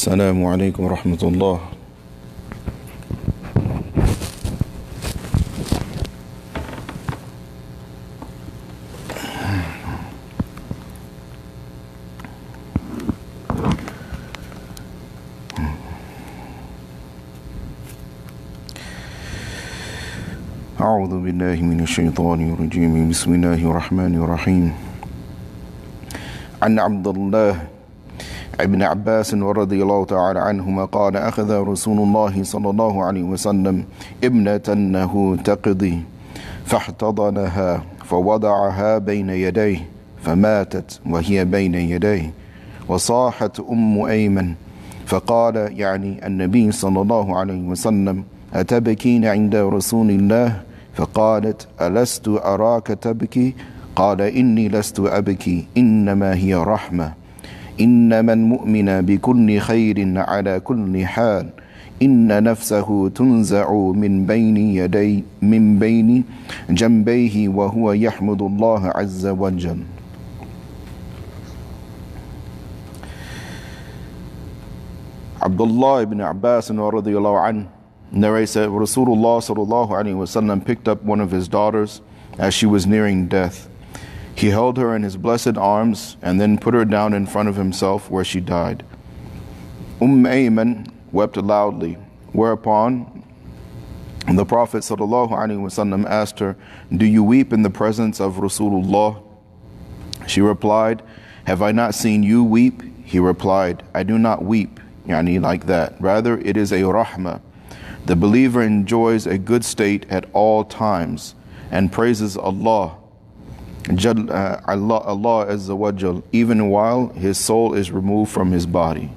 السلام عليكم ورحمة الله. أعوذ بالله من الشيطان الرجيم. بسم الله الرحمن الرحيم. عن عبد الله ابن عباس رضي الله تعالى عنهما قال أخذ رسول الله صلى الله عليه وسلم ابنة له تقضي فاحتضنها فوضعها بين يديه فماتت وهي بين يديه وصاحت أيمن فقال يعني النبي صلى الله عليه وسلم أتبكين عند رسول الله؟ فقالت ألست أراك تبكي؟ قال إني لست أبكي إنما هي رحمة إنما المؤمن بكل خير على كل حال إن نفسه تنزع من بين جنبيه وهو يحمد الله عز وجل. Abdullah ibn Abbas radiyallahu anhu narrates that Rasulullah sallallahu alaihi wasallam picked up one of his daughters as she was nearing death. He held her in his blessed arms and then put her down in front of himself where she died. Ayman wept loudly, whereupon the Prophet sallallahu alaihi wasallam asked her, "Do you weep in the presence of Rasulullah?" She replied, "Have I not seen you weep?" He replied, "I do not weep, yani like that. Rather, it is a rahmah. The believer enjoys a good state at all times and praises Allah Azza wa Jal, even while his soul is removed from his body."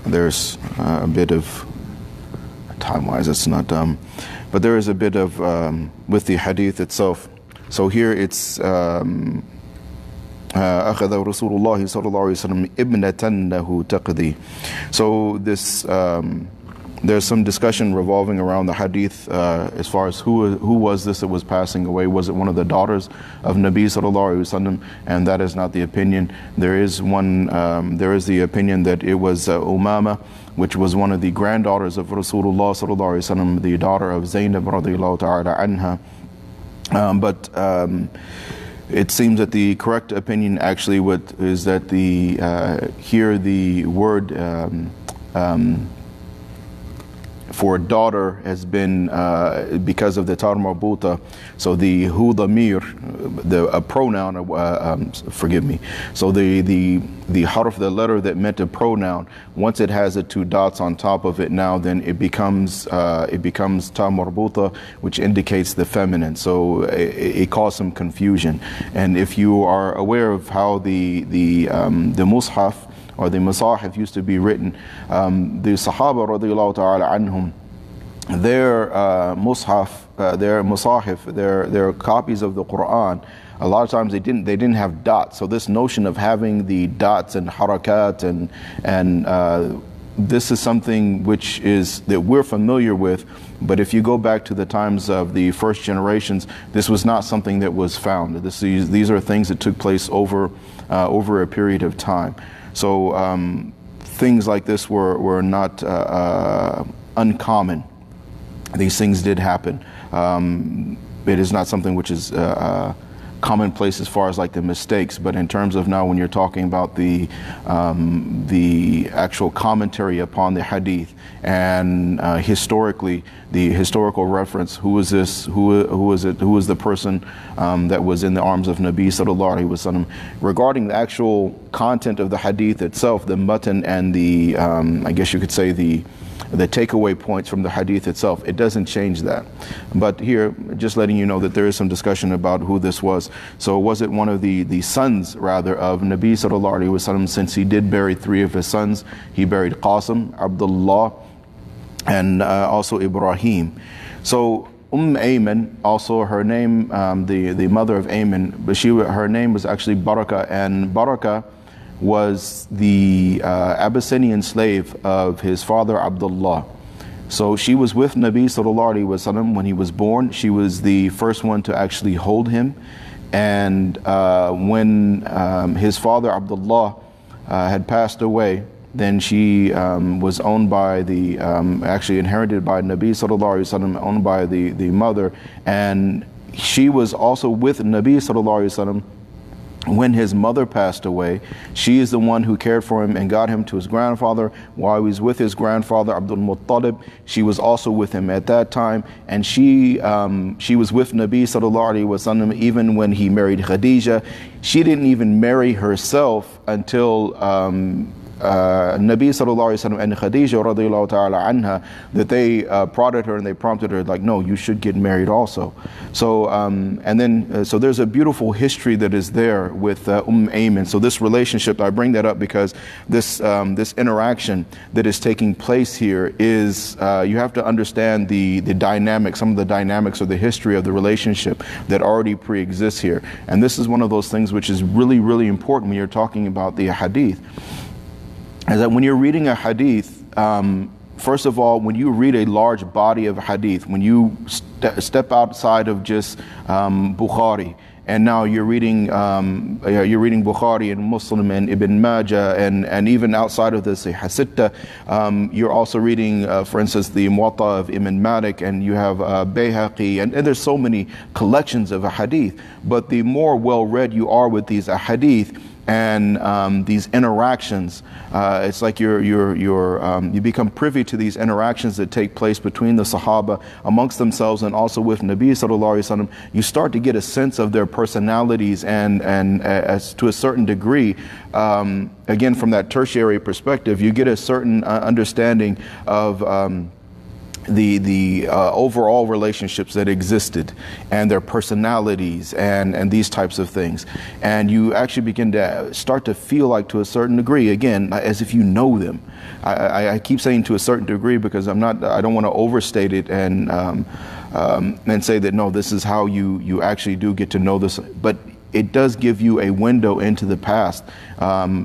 There's a bit of time-wise, it's not but there is a bit of with the hadith itself. So here it's أخذ رسول الله صلى الله عليه وسلم ابنة له تقضي. So this there's some discussion revolving around the hadith as far as who was this that was passing away. Was it one of the daughters of Nabi sallallahu alaihi wasallam? And that is not the opinion. There is the opinion that it was Umama, which was one of the granddaughters of Rasulullah sallallahu alaihi wasallam, the daughter of Zainab radiyallahu ta'ala anha. But it seems that the correct opinion actually is that here the word for daughter has been because of the tar marbuta. So the hu damir, a pronoun, forgive me. So the harf, the letter that meant a pronoun, once it has the two dots on top of it, now then it becomes tar marbuta, which indicates the feminine. So it caused some confusion. And if you are aware of how the mushaf or the masahif used to be written, the Sahaba radiyallahu ta'ala anhum, their masahif, their copies of the Quran, a lot of times they didn't have dots. So this notion of having the dots and harakat and this is something which is that we're familiar with, but if you go back to the times of the first generations, this was not something that was found. These are things that took place over a period of time. So things like this were not uncommon. These things did happen. It is not something which is commonplace as far as like the mistakes, but in terms of now when you're talking about the actual commentary upon the hadith and historically the historical reference, who is this, who is it, who is the person that was in the arms of Nabi sallallahu alaihi wasallam, regarding the actual content of the hadith itself, the matan and the I guess you could say the takeaway points from the hadith itself, it doesn't change that. But here, just letting you know that there is some discussion about who this was. So was it one of the sons, rather, of Nabi sallallahu alaihi wasallam, since he did bury three of his sons. He buried Qasim, Abdullah, and also Ibrahim. So Ayman, also her name, the mother of Ayman, but her name was actually Baraka, and Baraka was the Abyssinian slave of his father Abdullah. So she was with Nabi sallallahu alaihi wasallam when he was born. She was the first one to actually hold him. And when his father Abdullah had passed away, then she was owned by the, actually inherited by Nabi sallallahu alaihi wasallam, owned by the mother. And she was also with Nabi sallallahu alaihi wasallam when his mother passed away. She is the one who cared for him and got him to his grandfather. While he was with his grandfather Abdul Muttalib, she was also with him at that time, and she was with Nabi sallallahu alaihi wasallam even when he married Khadija. She didn't even marry herself until Nabi sallallahu alaihi wasallam and Khadija radiyallahu ta'ala anha, that they prodded her and they prompted her, like, no, you should get married also. So and then so there's a beautiful history that is there with Ayman. So this relationship, I bring that up because this this interaction that is taking place here is you have to understand the dynamics, some of the dynamics or the history of the relationship that already pre-exists here. And this is one of those things which is really, really important when you're talking about the hadith. Is that when you're reading a hadith, first of all, when you read a large body of hadith, when you step outside of just Bukhari, and now you're reading Bukhari and Muslim and Ibn Majah, and even outside of the Sahih Sitta, you're also reading, for instance, the Muwatta of Imam Malik, and you have Bayhaqi, and there's so many collections of a hadith. But the more well-read you are with these hadith, and these interactions, it's like you become privy to these interactions that take place between the Sahaba amongst themselves and also with Nabi sallallahu alaihi wasallam. You start to get a sense of their personalities, and as to a certain degree, again from that tertiary perspective, you get a certain understanding of the overall relationships that existed and their personalities and these types of things. And you actually begin to start to feel like, to a certain degree, again, as if you know them. I keep saying to a certain degree because I don't want to overstate it and say that, no, this is how you actually do get to know this. But it does give you a window into the past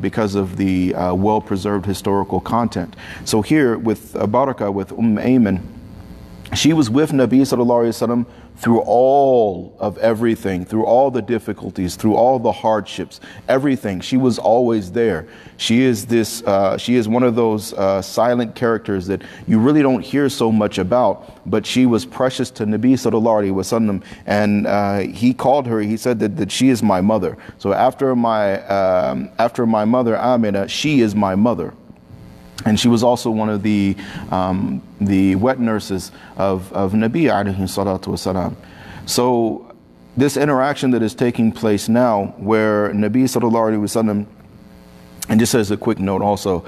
because of the well-preserved historical content. So here with Barakah, with Ayman, she was with Nabi sallallahu alaihi wasallam through all of everything, through all the difficulties, through all the hardships, everything. She was always there. She is one of those silent characters that you really don't hear so much about, but she was precious to Nabi sallallahu alaihi wasallam, and he called her, he said that she is my mother. So after my mother Amina, she is my mother. And she was also one of the wet nurses of Nabi alayhi salatu wasalam. So this interaction that is taking place now, where Nabi sallallahu alaihi wasallam, and just as a quick note also,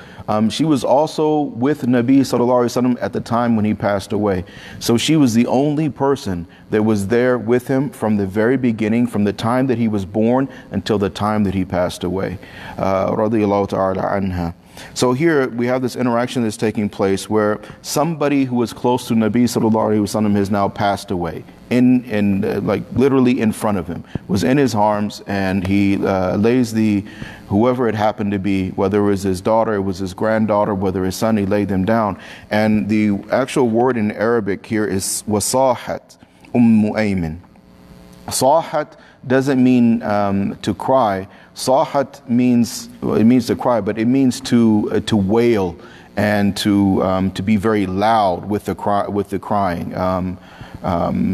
she was also with Nabi sallallahu alaihi wasallam at the time when he passed away. So she was the only person that was there with him from the very beginning, from the time that he was born until the time that he passed away. Radiyallahu ta'ala anha. So here we have this interaction that's taking place where somebody who was close to Nabi sallallahu alaihi wasallam has now passed away, like literally in front of him, was in his arms, and he lays whoever it happened to be, whether it was his daughter, it was his granddaughter, whether his son, he laid them down. And the actual word in Arabic here is wasahat Ayman. Sahat doesn't mean to cry. Sahat means, well, it means to cry, but it means to wail and to be very loud with the crying,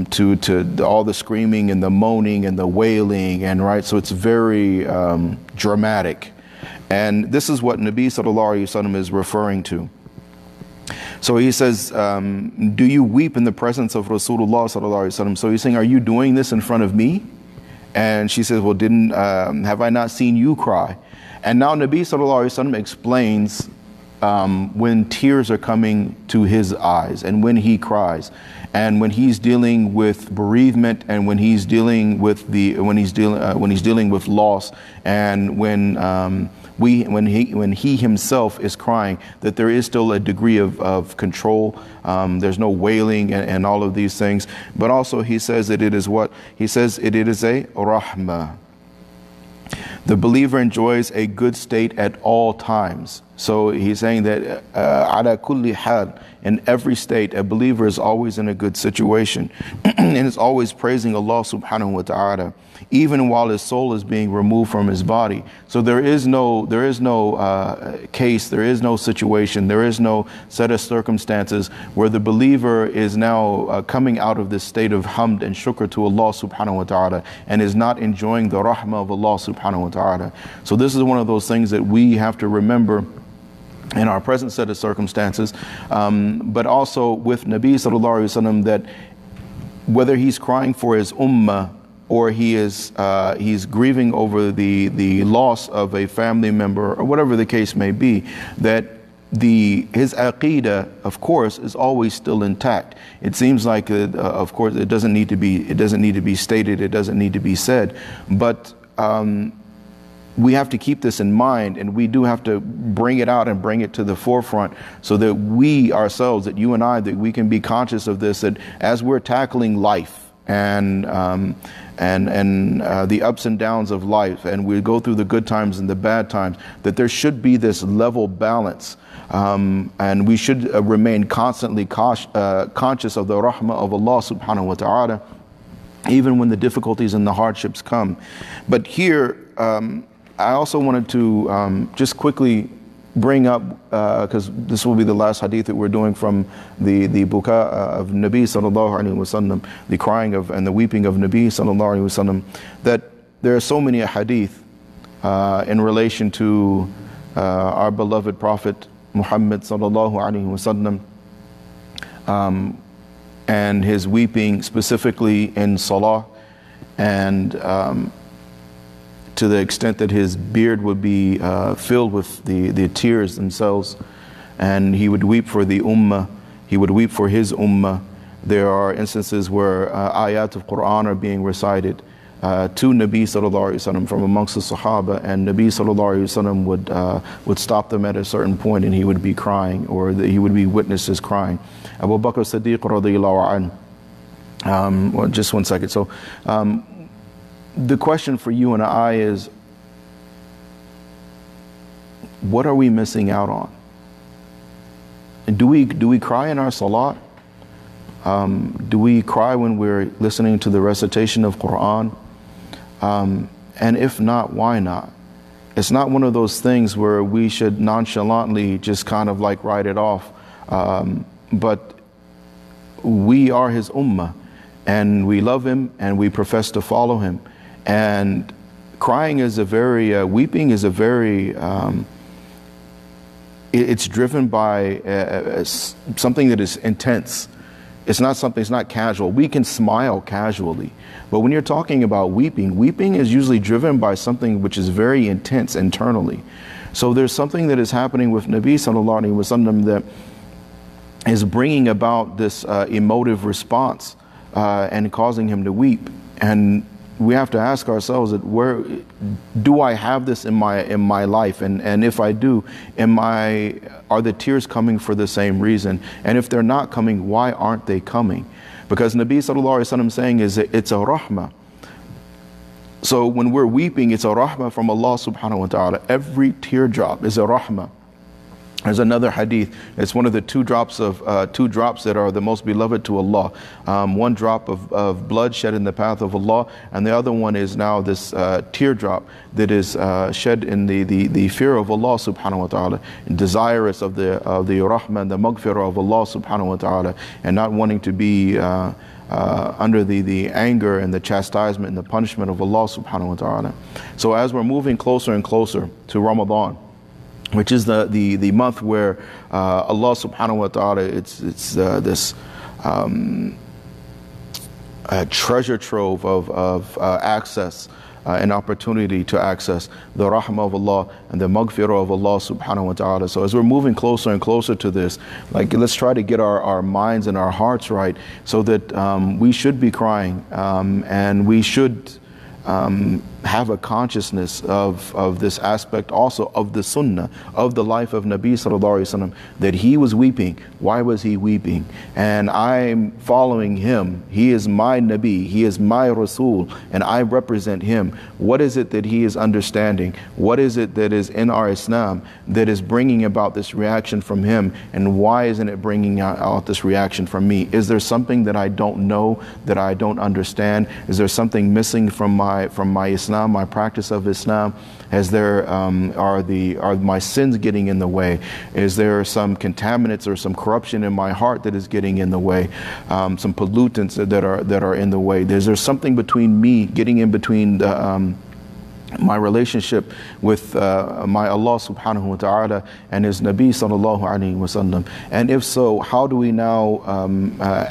to all the screaming and the moaning and the wailing, and right. So it's very dramatic, and this is what Nabi sallallahu alaihi wasallam is referring to. So he says, do you weep in the presence of Rasulullah sallallahu alaihi wasallam? So he's saying, are you doing this in front of me? And she says, well, have I not seen you cry? And now Nabi sallallahu alaihi wasallam explains when tears are coming to his eyes and when he cries, and when he's dealing with bereavement, and when he's dealing with when he's dealing with loss, and when he himself is crying, that there is still a degree of control. There's no wailing and all of these things. But also he says that it is what? He says it is a rahmah. The believer enjoys a good state at all times. So he's saying that ala kulli hal, in every state, a believer is always in a good situation and is always praising Allah subhanahu wa ta'ala, even while his soul is being removed from his body. So there is no case, there is no situation, there is no set of circumstances where the believer is now coming out of this state of hamd and shukr to Allah subhanahu wa ta'ala and is not enjoying the rahmah of Allah subhanahu wa ta'ala. So this is one of those things that we have to remember in our present set of circumstances, but also with Nabi sallallahu alaihi wasallam, that whether he's crying for his ummah or he's grieving over the loss of a family member or whatever the case may be, that his aqeedah, of course, is always still intact. It seems like, of course, it doesn't need to be stated, it doesn't need to be said, but we have to keep this in mind, and we do have to bring it out and bring it to the forefront so that we ourselves, that you and I, that we can be conscious of this, that as we're tackling life and the ups and downs of life, and we go through the good times and the bad times, that there should be this level balance, and we should remain constantly conscious of the rahmah of Allah subhanahu wa ta'ala, even when the difficulties and the hardships come. But here, I also wanted to just quickly bring up, because this will be the last hadith that we're doing from the buka of Nabi sallallahu alaihi wasallam, the crying of and the weeping of Nabi sallallahu alaihi wasallam, that there are so many hadith in relation to our beloved Prophet Muhammad sallallahu alaihi wasallam and his weeping specifically in salah, and to the extent that his beard would be filled with the tears themselves, and he would weep for the ummah, he would weep for his ummah. There are instances where ayat of Quran are being recited to Nabi sallallahu alaihi wasallam from amongst the Sahaba, and Nabi sallallahu alaihi wasallam would stop them at a certain point, and he would be crying, or he would be witnesses crying. Abu Bakr Siddiq radiyallahu anhu. Well, just one second. So the question for you and I is, what are we missing out on? Do we cry in our salat? Do we cry when we're listening to the recitation of Quran? And if not, why not? It's not one of those things where we should nonchalantly just kind of like write it off. But we are his ummah, and we love him, and we profess to follow him. And crying is a very, weeping is a very, it's driven by something that is intense. It's not casual. We can smile casually, but when you're talking about weeping, weeping is usually driven by something which is very intense internally. So there's something that is happening with Nabi sallallahu alaihi wasallam that is bringing about this emotive response and causing him to weep. And we have to ask ourselves that, where do I have this in my life, and if I do, are the tears coming for the same reason? And if they're not coming, why aren't they coming? Because Nabi sallallahu alaihi wasallam saying is that it's a rahmah. So when we're weeping, it's a rahmah from Allah subhanahu wa ta'ala. Every teardrop is a rahmah. There's another hadith. It's one of the two drops that are the most beloved to Allah. One drop of blood shed in the path of Allah, and the other one is now this teardrop that is shed in the fear of Allah subhanahu wa ta'ala, desirous of the rahmah and the maghfirah of Allah subhanahu wa ta'ala, and not wanting to be under the anger and the chastisement and the punishment of Allah subhanahu wa ta'ala. So as we're moving closer and closer to Ramadan, which is the month where Allah subhanahu wa ta'ala, it's this treasure trove of access and opportunity to access the rahmah of Allah and the maghfirah of Allah subhanahu wa ta'ala. So as we're moving closer and closer to this, like, let's try to get our minds and our hearts right, so that we should be crying, and we should have a consciousness of this aspect also of the sunnah, of the life of Nabi sallallahu alaihi wasallam, that he was weeping. Why was he weeping? And I'm following him. He is my Nabi, he is my Rasul, and I represent him. What is it that he is understanding? What is it that is in our Islam that is bringing about this reaction from him, and why isn't it bringing out this reaction from me? Is there something that I don't know, that I don't understand? Is there something missing from my Islam, my practice of Islam? Are my sins getting in the way? Is there some contaminants or some corruption in my heart that is getting in the way? Some pollutants that are in the way? Is there something between me, getting in between my relationship with my Allah subhanahu wa ta'ala and his Nabi sallallahu alayhi wa sallam? And if so, how do we now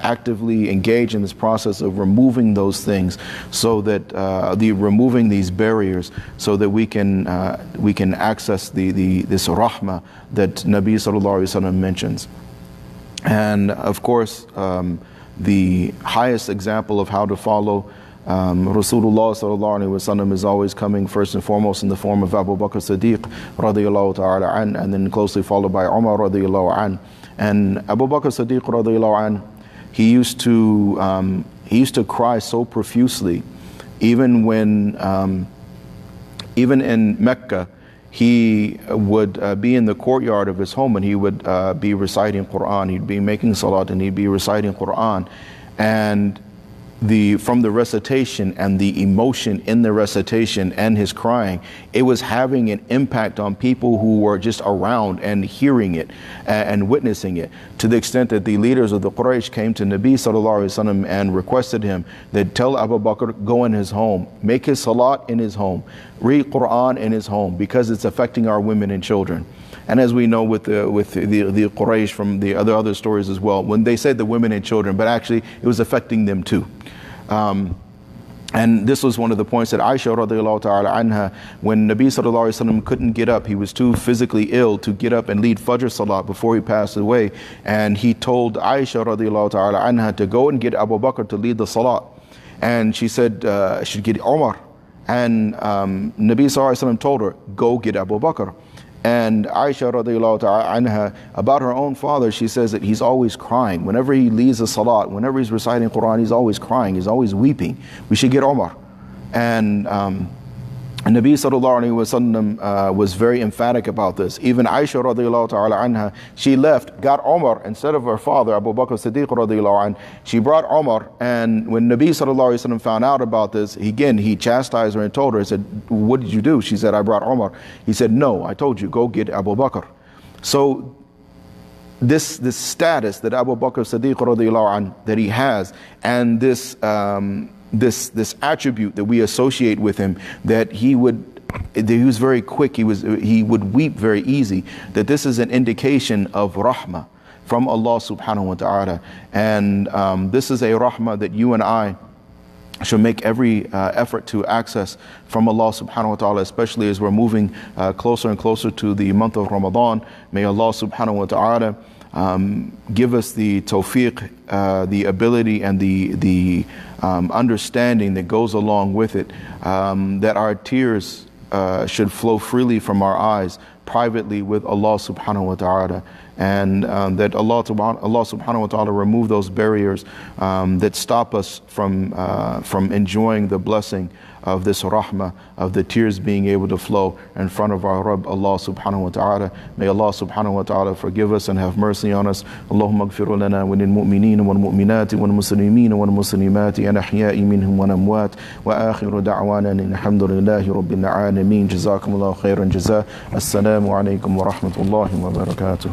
actively engage in this process of removing those things, so that removing these barriers, so that we can access this rahmah that Nabi sallallahu alayhi wa sallam mentions? And of course, the highest example of how to follow Rasulullah sallallahu alaihi wasallam is always coming first and foremost in the form of Abu Bakr Siddiq radiyallahu ta'ala an, and then closely followed by Umar radiyallahu an. And Abu Bakr Siddiq radiyallahu an, he used to cry so profusely, even in Mecca. He would be in the courtyard of his home, and he would be reciting Quran. He'd be making salat, and he'd be reciting Quran, and from the recitation and the emotion in the recitation and his crying, it was having an impact on people who were just around and hearing it and witnessing it, to the extent that the leaders of the Quraysh came to Nabi sallallahu alaihi wasallam and requested him that tell Abu Bakr, go in his home, make his salat in his home, read Quran in his home, because it's affecting our women and children. And as we know with the Quraysh from the other stories as well, when they said the women and children, but actually it was affecting them too. And this was one of the points that Aisha radiallahu ta'ala anha, when Nabi sallallahu alaihi wasallam couldn't get up, he was too physically ill to get up and lead Fajr Salat before he passed away, and he told Aisha radiallahu ta'ala anha to go and get Abu Bakr to lead the Salat. And she said she should get Umar. And Nabi sallallahu alaihi wasallam told her, go get Abu Bakr. And Aisha radiallahu ta'ala anha, about her own father, she says that he's always crying. Whenever he leads a salat, whenever he's reciting Quran, he's always crying, he's always weeping. We should get Umar. And Nabi sallallahu alayhi wa sallam was very emphatic about this. Even Aisha radiallahu ta'ala anha, she left, got Umar instead of her father, Abu Bakr Siddiq radiallahu anhu. She brought Umar, and when Nabi sallallahu alayhi wa sallam found out about this, he chastised her and told her, he said, what did you do? She said, I brought Umar. He said, no, I told you, go get Abu Bakr. So this status that Abu Bakr Siddiq radiallahu anhu, that he has, and this attribute that we associate with him, that he was very quick, he would weep very easy, that this is an indication of rahmah from Allah subhanahu wa ta'ala. And this is a rahmah that you and I should make every effort to access from Allah subhanahu wa ta'ala, especially as we're moving closer and closer to the month of Ramadan. May Allah subhanahu wa ta'ala give us the tawfiq, the ability, and the understanding that goes along with it, that our tears should flow freely from our eyes privately with Allah subhanahu wa ta'ala, and that Allah subhanahu wa ta'ala remove those barriers that stop us from enjoying the blessing of this rahmah, of the tears being able to flow in front of our Rabb, Allah subhanahu wa ta'ala. May Allah subhanahu wa ta'ala forgive us and have mercy on us. Allahumma agfir lana wa lil mu'minina wal mu'minati wal muslimina wal muslimati al ahya'i minhum wal amwat, wa akhiru da'wana alhamdulillahi rabbil alamin. Jazakumullahu khairan jazaa. Assalamu alaikum wa rahmatullahi wa barakatuh.